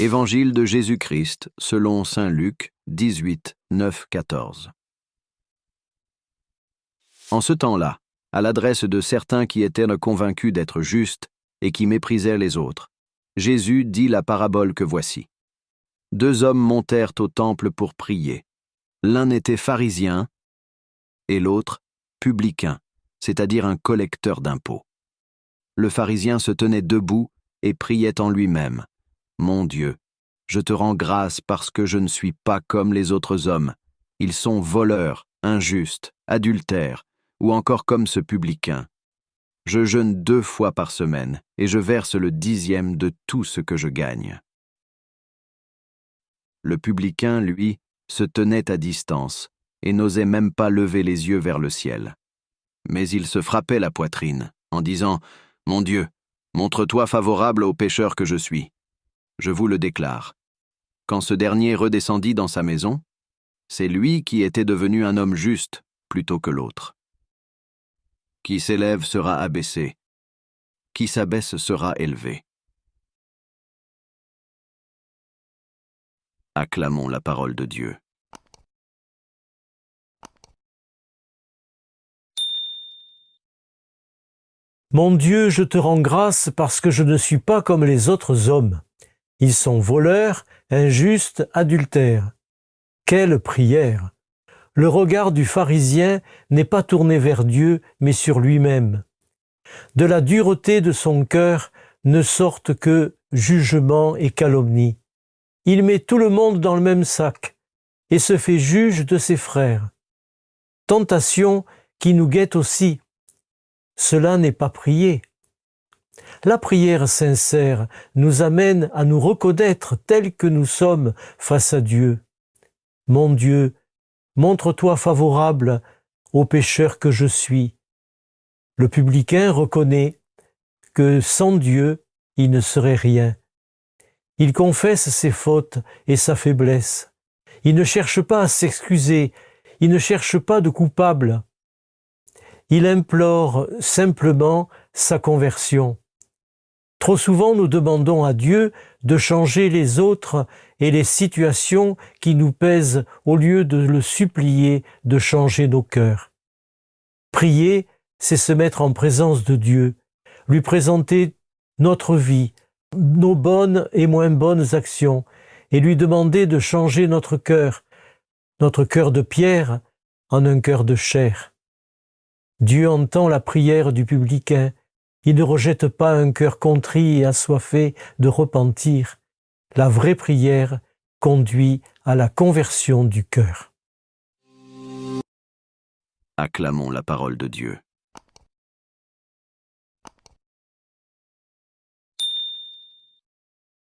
Évangile de Jésus-Christ selon saint Luc 18, 9, 14. En ce temps-là, à l'adresse de certains qui étaient convaincus d'être justes et qui méprisaient les autres, Jésus dit la parabole que voici. 2 hommes montèrent au temple pour prier. L'un était pharisien et l'autre publicain, c'est-à-dire un collecteur d'impôts. Le pharisien se tenait debout et priait en lui-même. « Mon Dieu, je te rends grâce parce que je ne suis pas comme les autres hommes. Ils sont voleurs, injustes, adultères, ou encore comme ce publicain. Je jeûne 2 fois par semaine et je verse le 10e de tout ce que je gagne. » Le publicain, lui, se tenait à distance et n'osait même pas lever les yeux vers le ciel. Mais il se frappait la poitrine en disant « Mon Dieu, montre-toi favorable au pécheur que je suis. Je vous le déclare. » Quand ce dernier redescendit dans sa maison, c'est lui qui était devenu un homme juste plutôt que l'autre. Qui s'élève sera abaissé, qui s'abaisse sera élevé. Acclamons la parole de Dieu. Mon Dieu, je te rends grâce parce que je ne suis pas comme les autres hommes. Ils sont voleurs, injustes, adultères. Quelle prière! Le regard du pharisien n'est pas tourné vers Dieu, mais sur lui-même. De la dureté de son cœur ne sortent que jugement et calomnie. Il met tout le monde dans le même sac et se fait juge de ses frères. Tentation qui nous guette aussi. Cela n'est pas prier. La prière sincère nous amène à nous reconnaître tels que nous sommes face à Dieu. Mon Dieu, montre-toi favorable au pécheur que je suis. Le publicain reconnaît que sans Dieu, il ne serait rien. Il confesse ses fautes et sa faiblesse. Il ne cherche pas à s'excuser, il ne cherche pas de coupable. Il implore simplement sa conversion. Trop souvent, nous demandons à Dieu de changer les autres et les situations qui nous pèsent au lieu de le supplier de changer nos cœurs. Prier, c'est se mettre en présence de Dieu, lui présenter notre vie, nos bonnes et moins bonnes actions, et lui demander de changer notre cœur de pierre, en un cœur de chair. Dieu entend la prière du publicain. Il ne rejette pas un cœur contrit et assoiffé de repentir. La vraie prière conduit à la conversion du cœur. Acclamons la parole de Dieu.